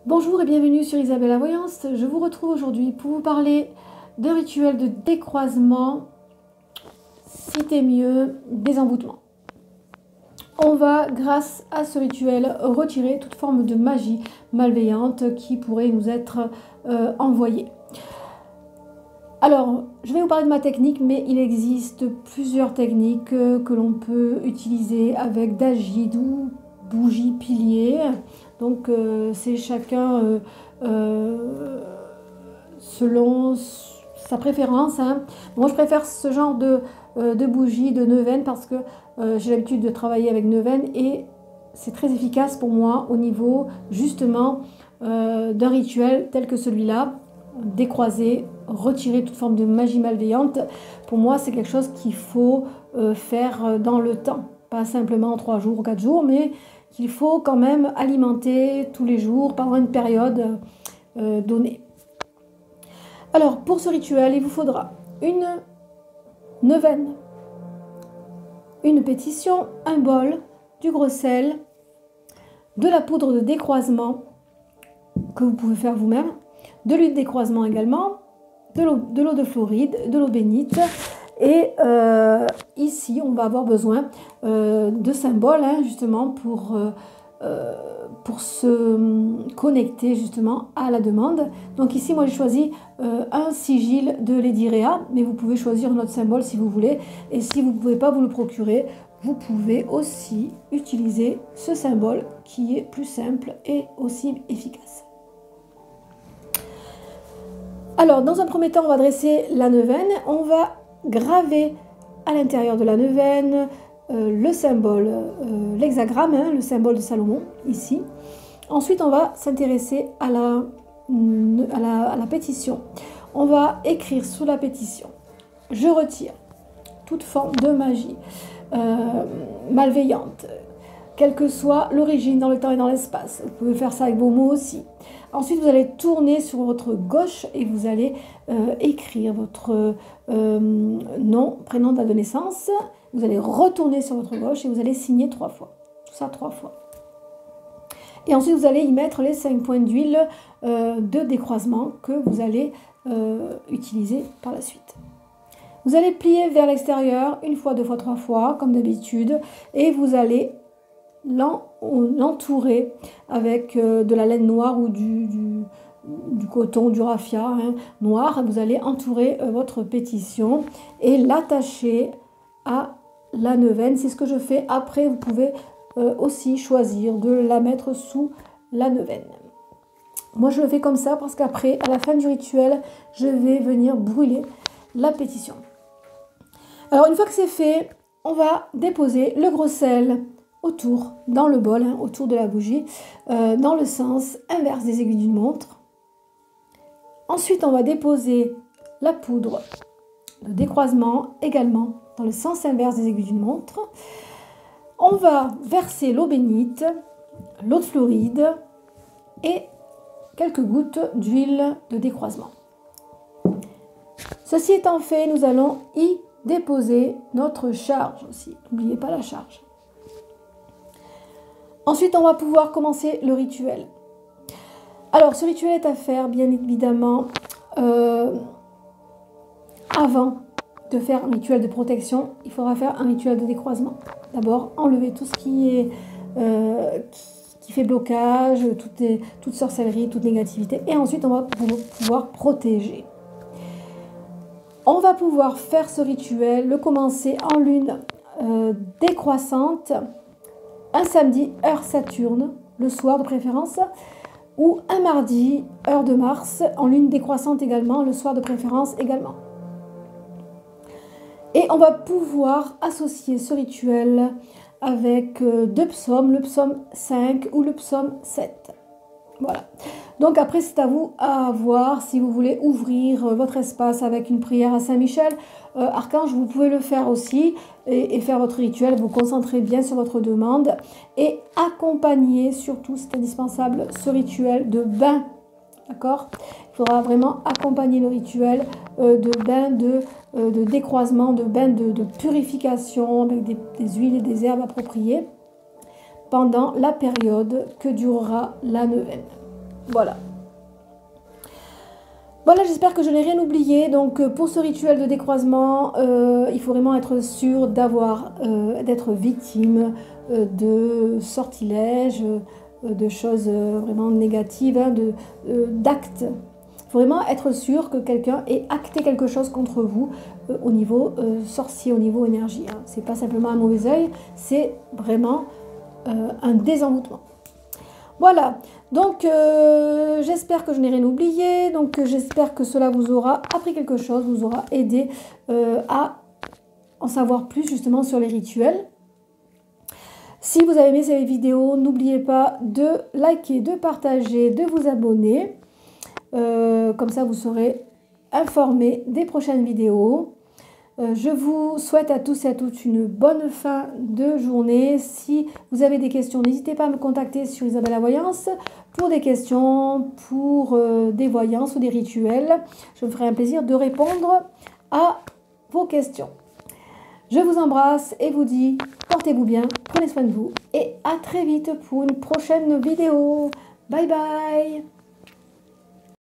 Bonjour et bienvenue sur Isabelle la Voyance. Je vous retrouve aujourd'hui pour vous parler d'un rituel de décroisement, citez mieux, désemvoûtement. On va, grâce à ce rituel, retirer toute forme de magie malveillante qui pourrait nous être envoyée. Alors, je vais vous parler de ma technique, mais il existe plusieurs techniques que l'on peut utiliser avec d'agide ou bougies piliers. Donc c'est chacun selon sa préférence, hein. Moi je préfère ce genre de bougie de neuvaine parce que j'ai l'habitude de travailler avec neuvaine et c'est très efficace pour moi au niveau justement d'un rituel tel que celui-là, décroiser, retirer toute forme de magie malveillante. Pour moi c'est quelque chose qu'il faut faire dans le temps, pas simplement en 3 jours ou 4 jours, mais qu'il faut quand même alimenter tous les jours pendant une période donnée. Alors pour ce rituel, il vous faudra une neuvaine, une pétition, un bol, du gros sel, de la poudre de décroisement que vous pouvez faire vous-même, de l'huile de décroisement également, de l'eau de Floride, de l'eau bénite. Et ici, on va avoir besoin de symboles, hein, justement, pour se connecter justement à la demande. Donc ici, moi, j'ai choisi un sigil de Lady Rhea, mais vous pouvez choisir un autre symbole si vous voulez. Et si vous ne pouvez pas vous le procurer, vous pouvez aussi utiliser ce symbole qui est plus simple et aussi efficace. Alors, dans un premier temps, on va dresser la neuvaine. On va graver à l'intérieur de la neuvaine le symbole, l'hexagramme, hein, le symbole de Salomon, ici. Ensuite, on va s'intéresser à la pétition. On va écrire sous la pétition: je retire toute forme de magie malveillante, quelle que soit l'origine dans le temps et dans l'espace. Vous pouvez faire ça avec vos mots aussi. Ensuite, vous allez tourner sur votre gauche et vous allez écrire votre nom, prénom, date de naissance. Vous allez retourner sur votre gauche et vous allez signer 3 fois. Tout ça 3 fois. Et ensuite, vous allez y mettre les 5 points d'huile de décroisement que vous allez utiliser par la suite. Vous allez plier vers l'extérieur 1 fois, 2 fois, 3 fois, comme d'habitude, et vous allez l'entourer avec de la laine noire ou du coton, du raffia, hein, noir. Vous allez entourer votre pétition et l'attacher à la neuvaine. C'est ce que je fais. Après, vous pouvez aussi choisir de la mettre sous la neuvaine. Moi, je le fais comme ça parce qu'après, à la fin du rituel, je vais venir brûler la pétition. Alors, une fois que c'est fait, on va déposer le gros sel autour, dans le bol, hein, autour de la bougie, dans le sens inverse des aiguilles d'une montre. Ensuite, on va déposer la poudre de décroisement également dans le sens inverse des aiguilles d'une montre. On va verser l'eau bénite, l'eau de Floride et quelques gouttes d'huile de décroisement. Ceci étant fait, nous allons y déposer notre charge aussi. N'oubliez pas la charge. Ensuite, on va pouvoir commencer le rituel. Alors, ce rituel est à faire, bien évidemment, avant de faire un rituel de protection. Il faudra faire un rituel de décroisement. D'abord, enlever tout ce qui fait blocage, toute sorcellerie, toute négativité. Et ensuite, on va pouvoir protéger. On va pouvoir faire ce rituel, le commencer en lune décroissante, un samedi, heure Saturne, le soir de préférence, ou un mardi, heure de Mars, en lune décroissante également, le soir de préférence également. Et on va pouvoir associer ce rituel avec 2 psaumes, le psaume 5 ou le psaume 7. Voilà. Donc après, c'est à vous à voir si vous voulez ouvrir votre espace avec une prière à Saint-Michel. Archange, vous pouvez le faire aussi et faire votre rituel, vous concentrez bien sur votre demande et accompagner surtout, c'est indispensable, ce rituel de bain. D'accord ? Il faudra vraiment accompagner le rituel de bain de décroisement, de bain de purification avec des huiles et des herbes appropriées pendant la période que durera la neuvaine. Voilà. Voilà, j'espère que je n'ai rien oublié. Donc, pour ce rituel de décroisement, il faut vraiment être sûr d'être victime de sortilèges, de choses vraiment négatives, hein, d'actes. Il faut vraiment être sûr que quelqu'un ait acté quelque chose contre vous au niveau sorcier, au niveau énergie. Hein. C'est pas simplement un mauvais œil, c'est vraiment un désenvoûtement. Voilà, donc j'espère que je n'ai rien oublié, donc j'espère que cela vous aura appris quelque chose, vous aura aidé à en savoir plus justement sur les rituels. Si vous avez aimé cette vidéo, n'oubliez pas de liker, de partager, de vous abonner. Comme ça, vous serez informé des prochaines vidéos. Je vous souhaite à tous et à toutes une bonne fin de journée. Si vous avez des questions, n'hésitez pas à me contacter sur Isabelle la Voyance pour des questions, pour des voyances ou des rituels. Je me ferai un plaisir de répondre à vos questions. Je vous embrasse et vous dis portez-vous bien, prenez soin de vous et à très vite pour une prochaine vidéo. Bye bye!